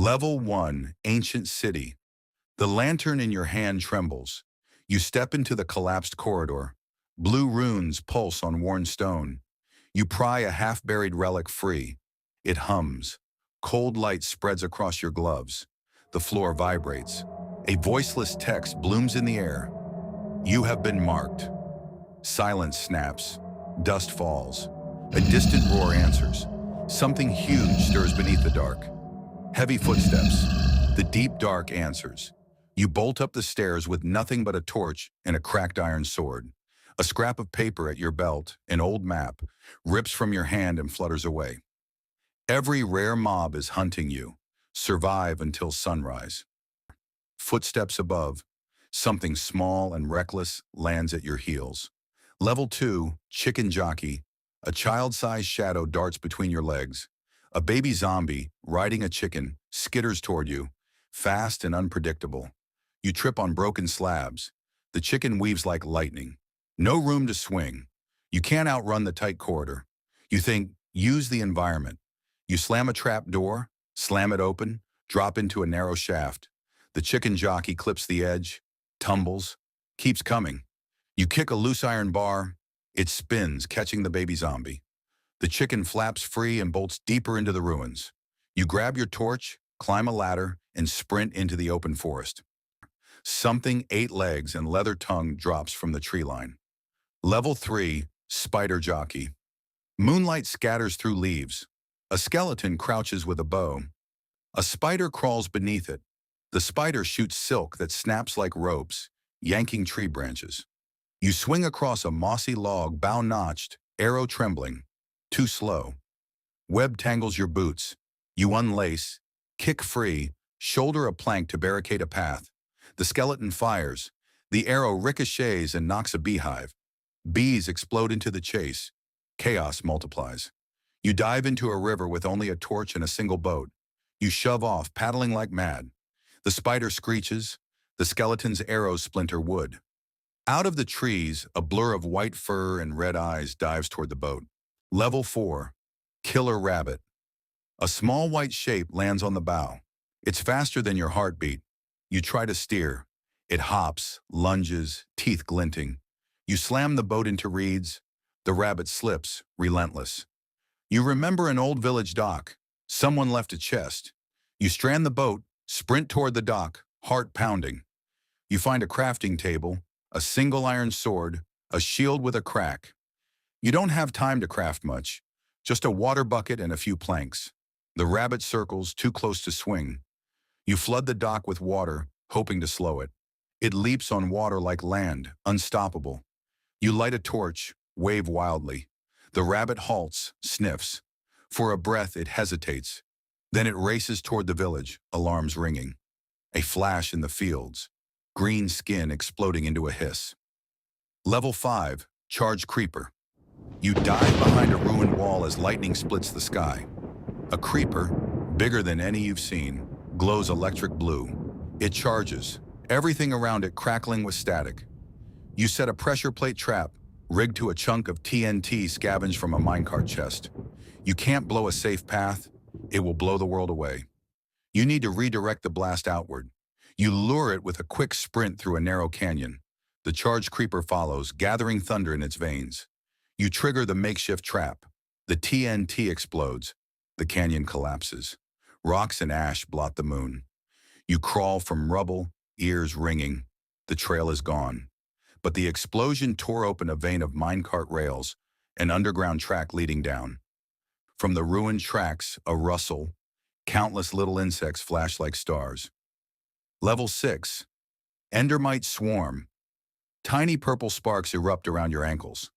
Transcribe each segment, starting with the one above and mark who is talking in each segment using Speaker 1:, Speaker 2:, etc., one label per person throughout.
Speaker 1: Level 1, Ancient City. The lantern in your hand trembles. You step into the collapsed corridor. Blue runes pulse on worn stone. You pry a half-buried relic free. It hums. Cold light spreads across your gloves. The floor vibrates. A voiceless text blooms in the air. You have been marked. Silence snaps. Dust falls. A distant roar answers. Something huge stirs beneath the dark. Heavy footsteps. The deep dark answers. You bolt up the stairs with nothing but a torch and a cracked iron sword. A scrap of paper at your belt, an old map, rips from your hand and flutters away. Every rare mob is hunting you. Survive until sunrise. Footsteps above. Something small and reckless lands at your heels. Level 2, Chicken Jockey. A child-sized shadow darts between your legs. A baby zombie, riding a chicken, skitters toward you, fast and unpredictable. You trip on broken slabs. The chicken weaves like lightning. No room to swing. You can't outrun the tight corridor. You think, use the environment. You slam a trap door, slam it open, drop into a narrow shaft. The chicken jockey clips the edge, tumbles, keeps coming. You kick a loose iron bar. It spins, catching the baby zombie. The chicken flaps free and bolts deeper into the ruins. You grab your torch, climb a ladder, and sprint into the open forest. Something 8 legs and leather tongue drops from the tree line. Level 3, Spider Jockey. Moonlight scatters through leaves. A skeleton crouches with a bow. A spider crawls beneath it. The spider shoots silk that snaps like ropes, yanking tree branches. You swing across a mossy log, bow notched, arrow trembling. Too slow. Web tangles your boots. You unlace, kick free, shoulder a plank to barricade a path. The skeleton fires. The arrow ricochets and knocks a beehive. Bees explode into the chase. Chaos multiplies. You dive into a river with only a torch and a single boat. You shove off, paddling like mad. The spider screeches. The skeleton's arrows splinter wood. Out of the trees, a blur of white fur and red eyes dives toward the boat. Level 4, Killer Rabbit. A small white shape lands on the bow. It's faster than your heartbeat. You try to steer. It hops, lunges, teeth glinting. You slam the boat into reeds. The rabbit slips, relentless. You remember an old village dock. Someone left a chest. You strand the boat, sprint toward the dock, heart pounding. You find a crafting table, a single iron sword, a shield with a crack. You don't have time to craft much, just a water bucket and a few planks. The rabbit circles, too close to swing. You flood the dock with water, hoping to slow it. It leaps on water like land, unstoppable. You light a torch, wave wildly. The rabbit halts, sniffs. For a breath, it hesitates. Then it races toward the village, alarms ringing. A flash in the fields, green skin exploding into a hiss. Level 5, Charge Creeper. You dive behind a ruined wall as lightning splits the sky. A creeper, bigger than any you've seen, glows electric blue. It charges, everything around it crackling with static. You set a pressure plate trap, rigged to a chunk of TNT scavenged from a minecart chest. You can't blow a safe path, it will blow the world away. You need to redirect the blast outward. You lure it with a quick sprint through a narrow canyon. The charged creeper follows, gathering thunder in its veins. You trigger the makeshift trap. The TNT explodes. The canyon collapses. Rocks and ash blot the moon. You crawl from rubble, ears ringing. The trail is gone. But the explosion tore open a vein of minecart rails, an underground track leading down. From the ruined tracks, a rustle. Countless little insects flash like stars. Level 6, Endermite Swarm. Tiny purple sparks erupt around your ankles.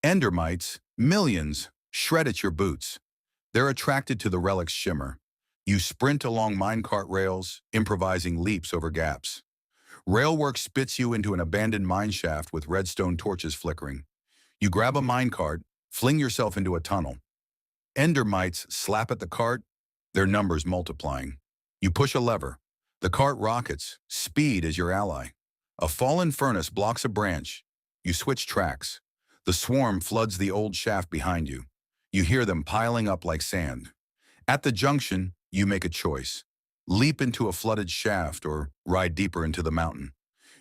Speaker 1: Endermites, millions, shred at your boots. They're attracted to the relic's shimmer. You sprint along minecart rails, improvising leaps over gaps. Railwork spits you into an abandoned mine shaft with redstone torches flickering. You grab a minecart, fling yourself into a tunnel. Endermites slap at the cart, their numbers multiplying. You push a lever. The cart rockets. Speed is your ally. A fallen furnace blocks a branch. You switch tracks. The swarm floods the old shaft behind you. You hear them piling up like sand. At the junction, you make a choice. Leap into a flooded shaft or ride deeper into the mountain.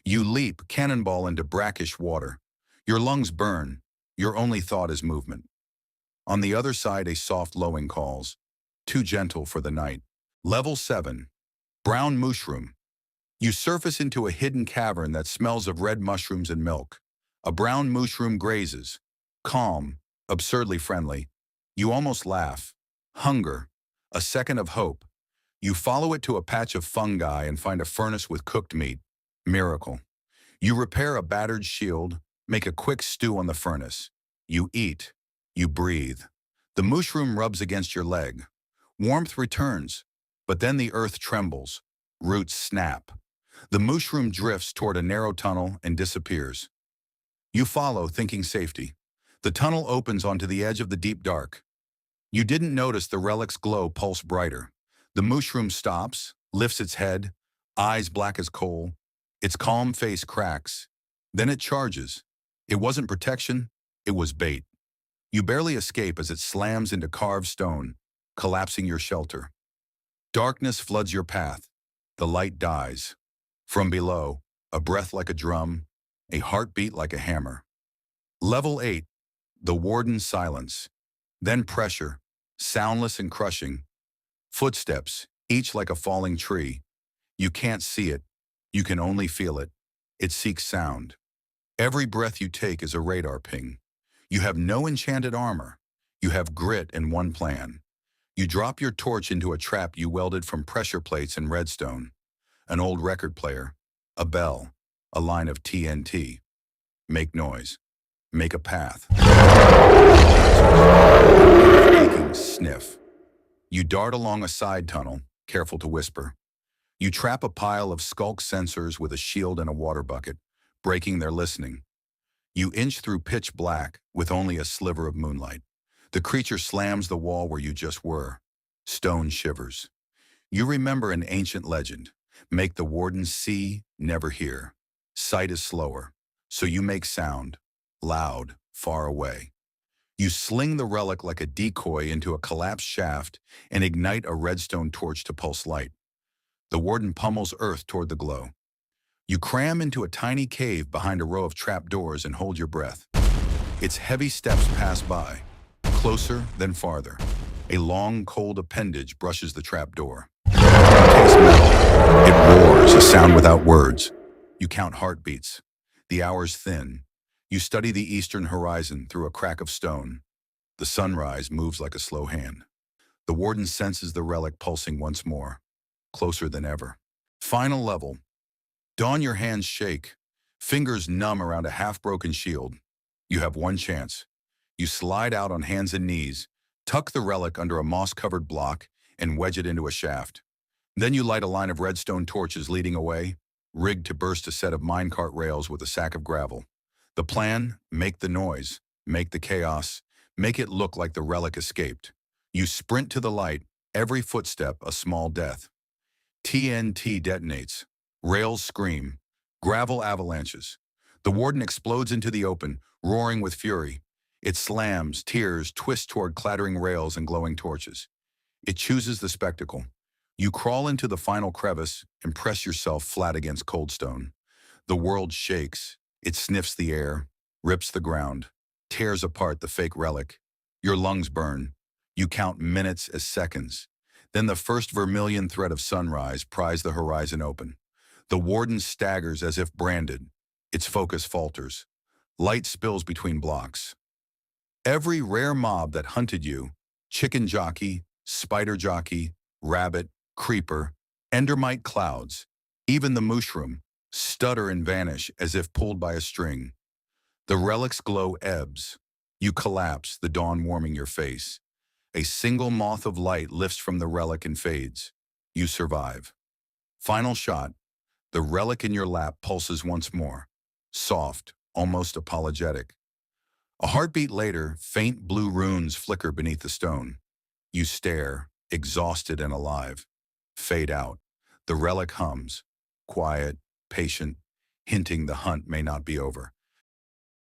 Speaker 1: You leap, cannonball into brackish water. Your lungs burn. Your only thought is movement. On the other side, a soft lowing calls. Too gentle for the night. Level 7. Brown Mooshroom. You surface into a hidden cavern that smells of red mushrooms and milk. A brown mooshroom grazes. Calm, absurdly friendly. You almost laugh. Hunger. A second of hope. You follow it to a patch of fungi and find a furnace with cooked meat. Miracle. You repair a battered shield, make a quick stew on the furnace. You eat. You breathe. The mushroom rubs against your leg. Warmth returns, but then the earth trembles. Roots snap. The mushroom drifts toward a narrow tunnel and disappears. You follow, thinking safety. The tunnel opens onto the edge of the deep dark. You didn't notice the relic's glow pulse brighter. The mushroom stops, lifts its head, eyes black as coal. Its calm face cracks. Then it charges. It wasn't protection, it was bait. You barely escape as it slams into carved stone, collapsing your shelter. Darkness floods your path. The light dies. From below, a breath like a drum, a heartbeat like a hammer. Level 8. The Warden's silence. Then pressure, soundless and crushing. Footsteps, each like a falling tree. You can't see it. You can only feel it. It seeks sound. Every breath you take is a radar ping. You have no enchanted armor. You have grit and one plan. You drop your torch into a trap you welded from pressure plates and redstone. An old record player. A bell. A line of TNT. Make noise. Make a path. Aching sniff. You dart along a side tunnel, careful to whisper. You trap a pile of skulk sensors with a shield and a water bucket, breaking their listening. You inch through pitch black with only a sliver of moonlight. The creature slams the wall where you just were. Stone shivers. You remember an ancient legend. Make the Warden see, never hear. Sight is slower, so you make sound. Loud, far away. You sling the relic like a decoy into a collapsed shaft and ignite a redstone torch to pulse light. The Warden pummels earth toward the glow. You cram into a tiny cave behind a row of trapdoors and hold your breath. Its heavy steps pass by, closer then farther. A long, cold appendage brushes the trapdoor. You taste metal. It roars, a sound without words. You count heartbeats. The hours thin. You study the eastern horizon through a crack of stone. The sunrise moves like a slow hand. The Warden senses the relic pulsing once more, closer than ever. Final level. Dawn, your hands shake, fingers numb around a half-broken shield. You have one chance. You slide out on hands and knees, tuck the relic under a moss-covered block, and wedge it into a shaft. Then you light a line of redstone torches leading away, rigged to burst a set of minecart rails with a sack of gravel. The plan, make the noise, make the chaos, make it look like the relic escaped. You sprint to the light, every footstep a small death. TNT detonates. Rails scream. Gravel avalanches. The Warden explodes into the open, roaring with fury. It slams, tears, twists toward clattering rails and glowing torches. It chooses the spectacle. You crawl into the final crevice and press yourself flat against cold stone. The world shakes. It sniffs the air, rips the ground, tears apart the fake relic. Your lungs burn. You count minutes as seconds. Then the first vermilion thread of sunrise pries the horizon open. The Warden staggers as if branded. Its focus falters. Light spills between blocks. Every rare mob that hunted you, Chicken Jockey, Spider Jockey, Rabbit, Creeper, Endermite clouds, even the Mooshroom, stutter and vanish as if pulled by a string. The relic's glow ebbs. You collapse, the dawn warming your face. A single moth of light lifts from the relic and fades. You survive. Final shot. The relic in your lap pulses once more. Soft, almost apologetic. A heartbeat later, faint blue runes flicker beneath the stone. You stare, exhausted and alive. Fade out. The relic hums. Quiet, patient, hinting the hunt may not be over.